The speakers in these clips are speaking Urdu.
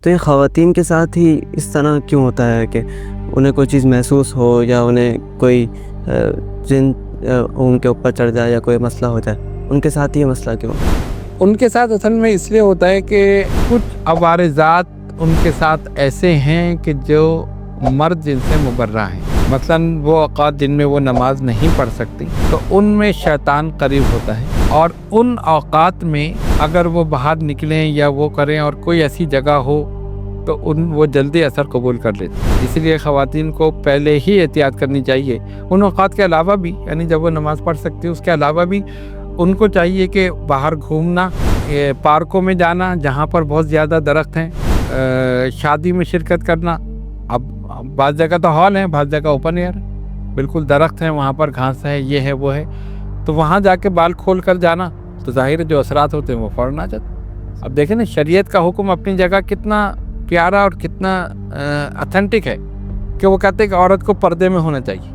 تو یہ خواتین کے ساتھ ہی اس طرح کیوں ہوتا ہے کہ انہیں کوئی چیز محسوس ہو یا انہیں کوئی جن ان کے اوپر چڑھ جائے یا کوئی مسئلہ ہو جائے، ان کے ساتھ یہ مسئلہ کیوں؟ ان کے ساتھ اصل میں اس لیے ہوتا ہے کہ کچھ عوارضات ان کے ساتھ ایسے ہیں کہ جو مرد جن سے مبرہ ہیں. مثلاً وہ اوقات جن میں وہ نماز نہیں پڑھ سکتی تو ان میں شیطان قریب ہوتا ہے، اور ان اوقات میں اگر وہ باہر نکلیں یا وہ کریں اور کوئی ایسی جگہ ہو تو وہ جلدی اثر قبول کر لیتے. اس لیے خواتین کو پہلے ہی احتیاط کرنی چاہیے. ان اوقات کے علاوہ بھی، یعنی جب وہ نماز پڑھ سکتی ہے اس کے علاوہ بھی ان کو چاہیے کہ باہر گھومنا، پارکوں میں جانا جہاں پر بہت زیادہ درخت ہیں، شادی میں شرکت کرنا. اب بعض جگہ تو ہال ہیں، بعض جگہ اوپن ایئر، بالکل درخت ہیں، وہاں پر گھاس ہے، یہ ہے وہ ہے، تو وہاں جا کے بال کھول کر جانا تو ظاہر جو اثرات ہوتے ہیں وہ فوراً آ جاتے. اب دیکھیں نا، شریعت کا حکم اپنی جگہ کتنا پیارا اور کتنا اتھینٹک ہے کہ وہ کہتے ہیں کہ عورت کو پردے میں ہونا چاہیے.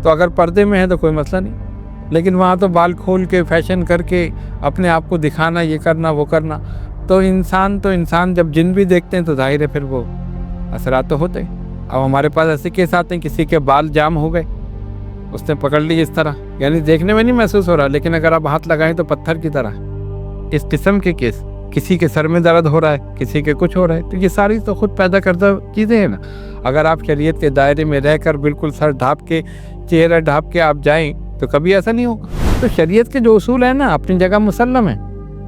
تو اگر پردے میں ہے تو کوئی مسئلہ نہیں، لیکن وہاں تو بال کھول کے فیشن کر کے اپنے آپ کو دکھانا، یہ کرنا وہ کرنا. تو انسان جب جن بھی دیکھتے ہیں تو ظاہر ہے پھر وہ اثرات تو ہوتے ہیں. اب ہمارے پاس ایسے کیس آتے ہیں کسی کے بال جام ہو گئے، اس نے پکڑ لی اس طرح، یعنی دیکھنے میں نہیں محسوس ہو رہا لیکن اگر آپ ہاتھ لگائیں تو پتھر کی طرح. اس قسم کے کیس، کسی کے سر میں درد ہو رہا ہے، کسی کے کچھ ہو رہا ہے، تو یہ ساری تو خود پیدا کردہ چیزیں ہیں نا. اگر آپ شریعت کے دائرے میں رہ کر بالکل سر ڈھانپ کے، چہرہ ڈھانپ کے آپ جائیں تو کبھی ایسا نہیں ہوگا. تو شریعت کے جو اصول ہیں نا اپنی جگہ مسلم ہیں،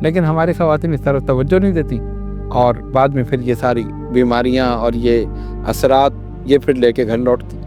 لیکن ہماری خواتین اس طرف توجہ نہیں دیتی، اور بعد میں پھر یہ ساری بیماریاں اور یہ اثرات یہ پھر لے کے گھر لوٹتی.